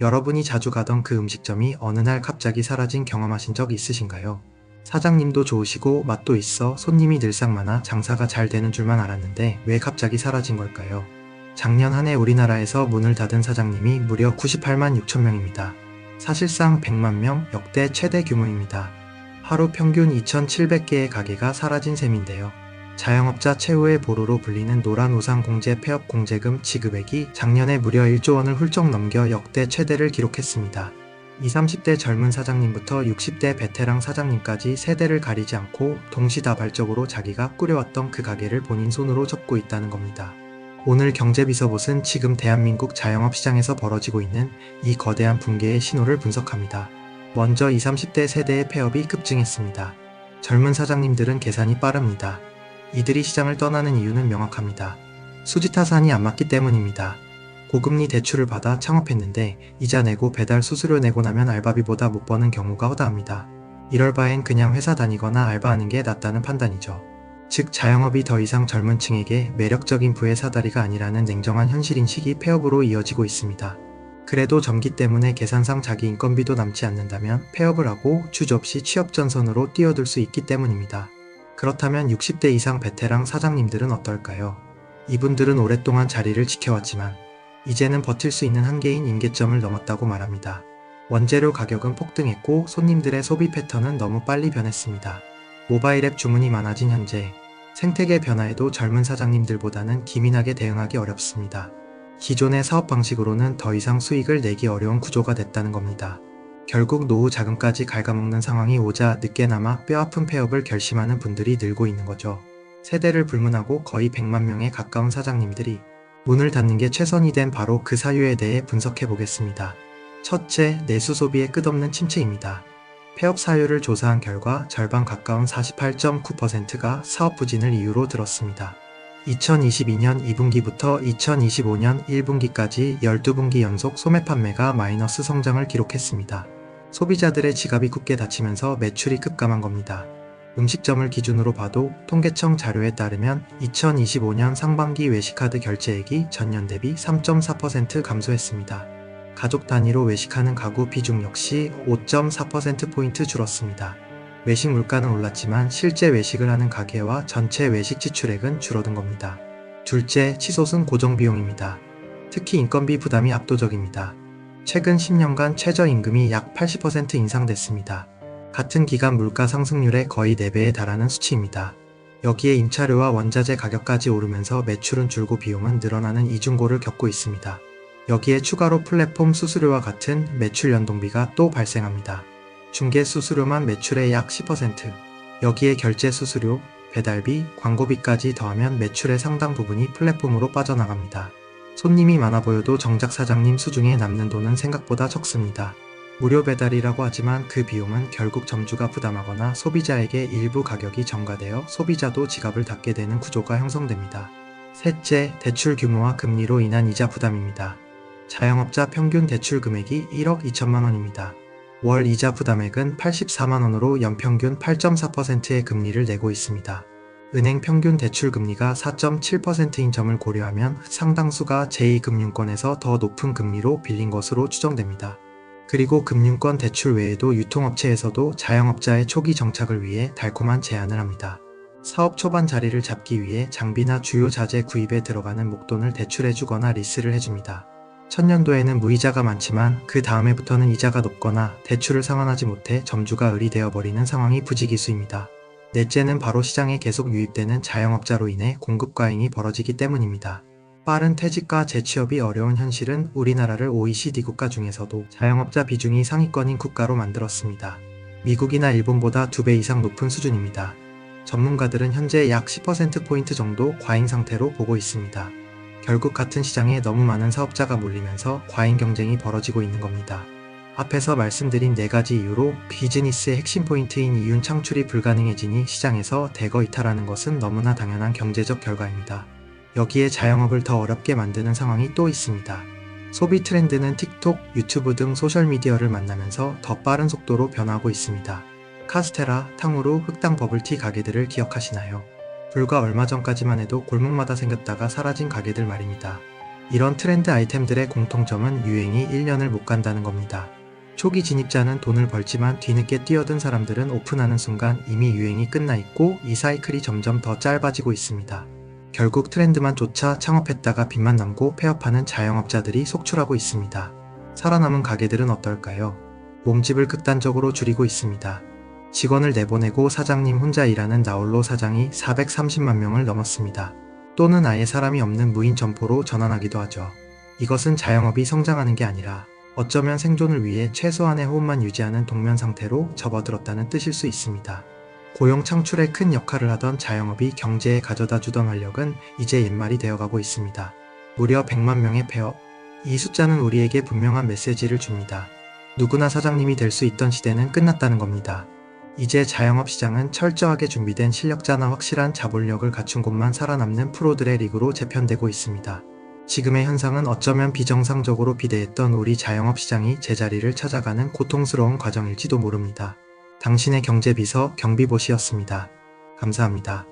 여러분이 자주 가던 그 음식점이 어느 날 갑자기 사라진 경험하신 적 있으신가요? 사장님도 좋으시고 맛도 있어 손님이 늘상 많아 장사가 잘 되는 줄만 알았는데 왜 갑자기 사라진 걸까요? 작년 한 해 우리나라에서 문을 닫은 사장님이 무려 98만 6천 명입니다. 사실상 100만 명, 역대 최대 규모입니다. 하루 평균 2,700개의 가게가 사라진 셈인데요. 자영업자 최후의 보루로 불리는 노란 우상 공제 폐업 공제금 지급액이 작년에 무려 1조 원을 훌쩍 넘겨 역대 최대를 기록했습니다. 20, 30대 젊은 사장님부터 60대 베테랑 사장님까지 세대를 가리지 않고 동시다발적으로 자기가 꾸려왔던 그 가게를 본인 손으로 접고 있다는 겁니다. 오늘 경제비서봇은 지금 대한민국 자영업 시장에서 벌어지고 있는 이 거대한 붕괴의 신호를 분석합니다. 먼저 20, 30대 세대의 폐업이 급증했습니다. 젊은 사장님들은 계산이 빠릅니다. 이들이 시장을 떠나는 이유는 명확합니다. 수지타산이 안 맞기 때문입니다. 고금리 대출을 받아 창업했는데 이자 내고 배달 수수료 내고 나면 알바비보다 못 버는 경우가 허다합니다. 이럴 바엔 그냥 회사 다니거나 알바하는 게 낫다는 판단이죠. 즉 자영업이 더 이상 젊은 층에게 매력적인 부의 사다리가 아니라는 냉정한 현실인식이 폐업으로 이어지고 있습니다. 그래도 점기 때문에 계산상 자기 인건비도 남지 않는다면 폐업을 하고 주저없이 취업전선으로 뛰어들 수 있기 때문입니다. 그렇다면 60대 이상 베테랑 사장님들은 어떨까요? 이분들은 오랫동안 자리를 지켜왔지만 이제는 버틸 수 있는 한계인 임계점을 넘었다고 말합니다. 원재료 가격은 폭등했고 손님들의 소비 패턴은 너무 빨리 변했습니다. 모바일 앱 주문이 많아진 현재 생태계 변화에도 젊은 사장님들보다는 기민하게 대응하기 어렵습니다. 기존의 사업 방식으로는 더 이상 수익을 내기 어려운 구조가 됐다는 겁니다. 결국 노후 자금까지 갉아먹는 상황이 오자 늦게나마 뼈아픈 폐업을 결심하는 분들이 늘고 있는 거죠. 세대를 불문하고 거의 100만 명에 가까운 사장님들이 문을 닫는 게 최선이 된 바로 그 사유에 대해 분석해 보겠습니다. 첫째, 내수 소비의 끝없는 침체입니다. 폐업 사유를 조사한 결과 절반 가까운 48.9%가 사업 부진을 이유로 들었습니다. 2022년 2분기부터 2025년 1분기까지 12분기 연속 소매 판매가 마이너스 성장을 기록했습니다. 소비자들의 지갑이 굳게 닫히면서 매출이 급감한 겁니다. 음식점을 기준으로 봐도 통계청 자료에 따르면 2025년 상반기 외식카드 결제액이 전년 대비 3.4% 감소했습니다. 가족 단위로 외식하는 가구 비중 역시 5.4%포인트 줄었습니다. 외식 물가는 올랐지만 실제 외식을 하는 가게와 전체 외식 지출액은 줄어든 겁니다. 둘째, 치솟은 고정비용입니다. 특히 인건비 부담이 압도적입니다. 최근 10년간 최저임금이 약 80% 인상됐습니다. 같은 기간 물가 상승률의 거의 4배에 달하는 수치입니다. 여기에 임차료와 원자재 가격까지 오르면서 매출은 줄고 비용은 늘어나는 이중고를 겪고 있습니다. 여기에 추가로 플랫폼 수수료와 같은 매출 연동비가 또 발생합니다. 중개 수수료만 매출의 약 10%, 여기에 결제 수수료, 배달비, 광고비까지 더하면 매출의 상당 부분이 플랫폼으로 빠져나갑니다. 손님이 많아 보여도 정작 사장님 수중에 남는 돈은 생각보다 적습니다. 무료 배달이라고 하지만 그 비용은 결국 점주가 부담하거나 소비자에게 일부 가격이 전가되어 소비자도 지갑을 닫게 되는 구조가 형성됩니다. 셋째, 대출 규모와 금리로 인한 이자 부담입니다. 자영업자 평균 대출 금액이 1억 2천만 원입니다. 월 이자 부담액은 84만 원으로 연평균 8.4%의 금리를 내고 있습니다. 은행 평균 대출 금리가 4.7%인 점을 고려하면 상당수가 제2금융권에서 더 높은 금리로 빌린 것으로 추정됩니다. 그리고 금융권 대출 외에도 유통업체에서도 자영업자의 초기 정착을 위해 달콤한 제안을 합니다. 사업 초반 자리를 잡기 위해 장비나 주요 자재 구입에 들어가는 목돈을 대출해주거나 리스를 해줍니다. 첫 년도에는 무이자가 많지만 그 다음해부터는 이자가 높거나 대출을 상환하지 못해 점주가 의리되어 버리는 상황이 부지기수입니다. 넷째는 바로 시장에 계속 유입되는 자영업자로 인해 공급 과잉이 벌어지기 때문입니다. 빠른 퇴직과 재취업이 어려운 현실은 우리나라를 OECD 국가 중에서도 자영업자 비중이 상위권인 국가로 만들었습니다. 미국이나 일본보다 2배 이상 높은 수준입니다. 전문가들은 현재 약 10%포인트 정도 과잉 상태로 보고 있습니다. 결국 같은 시장에 너무 많은 사업자가 몰리면서 과잉 경쟁이 벌어지고 있는 겁니다. 앞에서 말씀드린 4가지 이유로 비즈니스의 핵심 포인트인 이윤 창출이 불가능해지니 시장에서 대거 이탈하는 것은 너무나 당연한 경제적 결과입니다. 여기에 자영업을 더 어렵게 만드는 상황이 또 있습니다. 소비 트렌드는 틱톡, 유튜브 등 소셜미디어를 만나면서 더 빠른 속도로 변하고 있습니다. 카스테라, 탕후루, 흑당 버블티 가게들을 기억하시나요? 불과 얼마 전까지만 해도 골목마다 생겼다가 사라진 가게들 말입니다. 이런 트렌드 아이템들의 공통점은 유행이 1년을 못 간다는 겁니다. 초기 진입자는 돈을 벌지만 뒤늦게 뛰어든 사람들은 오픈하는 순간 이미 유행이 끝나 있고 이 사이클이 점점 더 짧아지고 있습니다. 결국 트렌드만 쫓아 창업했다가 빚만 남고 폐업하는 자영업자들이 속출하고 있습니다. 살아남은 가게들은 어떨까요? 몸집을 극단적으로 줄이고 있습니다. 직원을 내보내고 사장님 혼자 일하는 나홀로 사장이 430만 명을 넘었습니다. 또는 아예 사람이 없는 무인 점포로 전환하기도 하죠. 이것은 자영업이 성장하는 게 아니라 어쩌면 생존을 위해 최소한의 호흡만 유지하는 동면 상태로 접어들었다는 뜻일 수 있습니다. 고용 창출에 큰 역할을 하던 자영업이 경제에 가져다 주던 활력은 이제 옛말이 되어가고 있습니다. 무려 100만 명의 폐업. 이 숫자는 우리에게 분명한 메시지를 줍니다. 누구나 사장님이 될 수 있던 시대는 끝났다는 겁니다. 이제 자영업 시장은 철저하게 준비된 실력자나 확실한 자본력을 갖춘 곳만 살아남는 프로들의 리그로 재편되고 있습니다. 지금의 현상은 어쩌면 비정상적으로 비대했던 우리 자영업 시장이 제자리를 찾아가는 고통스러운 과정일지도 모릅니다. 당신의 경제비서 경비봇이었습니다. 감사합니다.